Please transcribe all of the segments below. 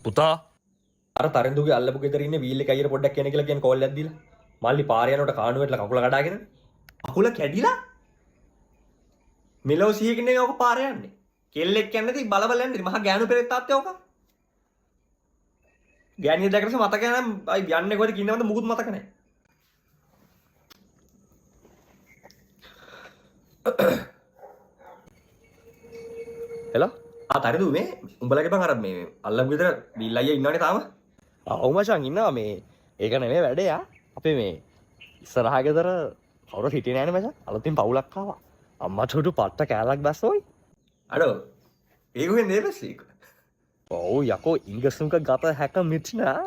පුතා අර තරන්දුගේ අල්ලපු ගෙදර ඉන්නේ වීල් එක අයියට පොඩ්ඩක් කියන කියලා කියන කෝල් එකක් දීලා මල්ලි පාරේ යනකොට කාණුවෙట్లా කකුල කඩාගෙන කකුල කැඩිලා මෙලෝ සිහියකින් නේ ඔක පාරේ යන්නේ කෙල්ලෙක් යන්නේ නැති බලබල යන්නේ මහා ගෑනු පෙරේත් තාත්තේ ඔක ගෑණිය දැකලා මතක නැහැ අයි යන්නේ කොහෙද කින්නවද මුකුත් මතක නැහැ හෙලා තරදු මේ උඹලගේ බං අර මේ අල්ලපු ගෙදර බිල් අයියා ඉන්නවනේ තාම ඔව් මචං ඉන්නවා මේ ඒක නෙමෙයි වැඩේ අපේ මේ ඉස්සරහා ගෙදර කවුරුත් හිටියේ නෑනේ මචං අලුතින් පවුලක් ආවා අම්මට උඩු පට්ට කෑල්ලක් බැස්සෝයි අඩෝ ඒගොල්ලෝ නේබස්සික ඔව් යකෝ ඉංගසුන්ක ගත හැක මිච්නා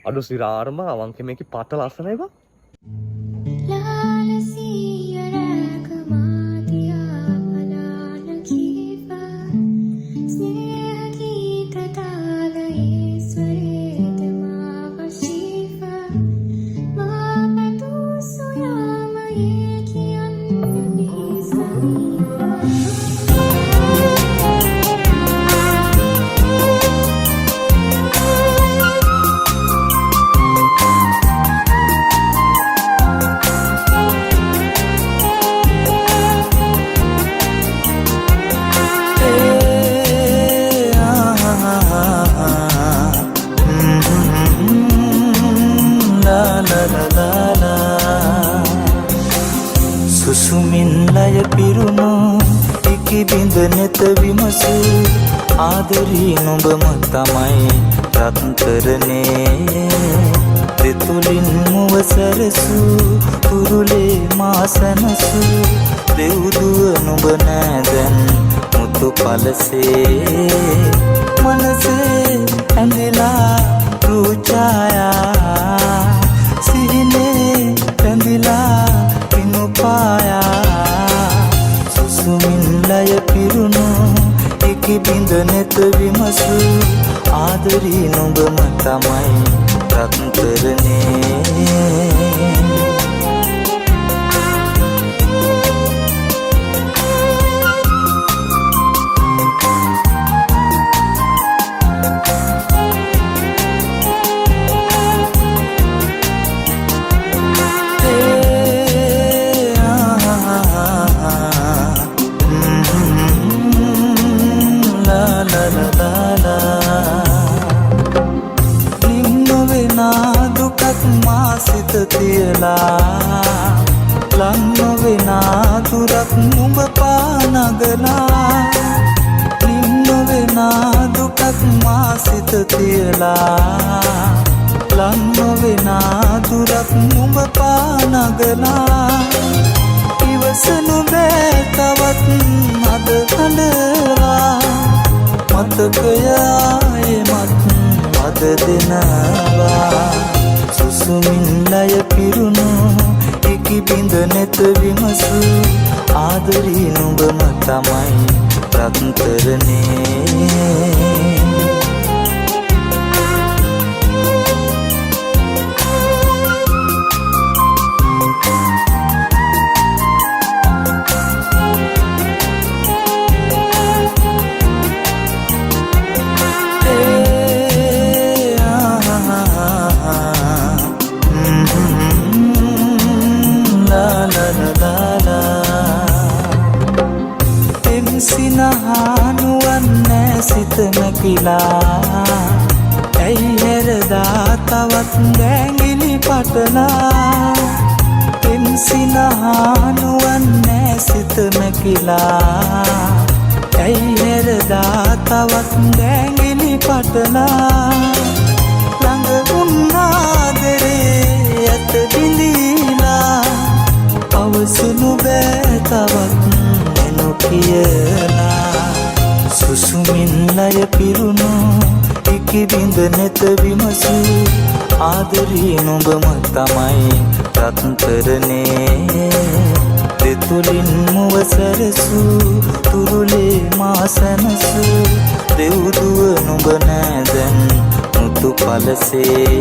අඩු සිරාරම අවංක මේකේ පට ලස්සනයි බං සුසුමින් ලය පිරුණු ඉකි බිඳ නෙත විමසු ආදරී නුඹම තමයි රත්තරනේ දෙතුලින් මුව සැරසු තුරුලේ මාසනසු දෙව්දුව නුඹ නෑදැන් මුතු පලසේ මනසේ ඇඳිලා රූචායා සිහිනේ පැඳිලා සුසුමින් ලය පිරුණු ඉකි බිඳ නෙත විමසු ආදරී නුඹම තමයි රත්තරනේ සිත තියලා ලං නොවෙනා දුරක් නුඹ පානගලා නිම් නොවෙනා දුකක් මා සිත තියලා ලං නොවෙනා දුරක් නුඹ පානගලා ඉවසනු බෑ තවත් අද හඬවා මතකයමත් අද දෙනවා සුසුමින් ලය පිරුණු ඉකි බිඳ නෙත විමසු ආදරී නුඹම තමයි රත්තරනේ සිනහනුවන්නේ සිත නැකිලා ඇයි හැරදා තවත් දැඟිලි පටලා එම් සිනහනුවන්නේ සිත නැකිලා ඇයි හැරදා තවත් දැඟිලි පටලා ළඟ උන්නාදරේ ඇත බිඳීලා අවසනු බෑ තවත් කියලා සුසුමින් ලය පිරුණු ඉකි බිඳ නෙත විමසු ආදරී නුඹම තමයි රත්තරනේ දෙතුලින් මුව සැරසු තුරුලේ මාසනසු දෙව්දුව නුඹ නෑදැන් මුතු පලසේ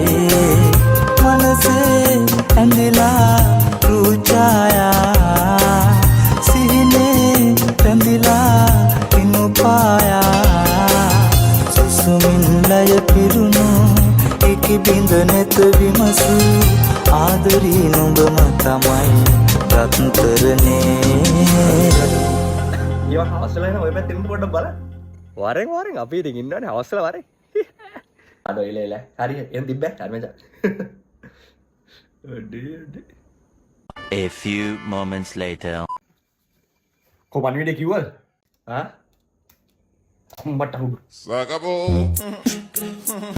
මනසේ ඇඳිලා රූචායා සිහිනේ හසු ආදරී නුඹම තමයි රත්තරනේ ඒවා හවසලා එන ඔය පැත්තෙන් පොඩ්ඩක් බලන්න. වරෙන් අපි ඉතින් ඉන්නවනේ හවසලා වරෙන්. අද එල හරි එන් තිබ්බෑ ධර්මජා. A few moments later. කො පණිවිඩේ කිව්වද? ආ? උඹට අහු. Se acabó.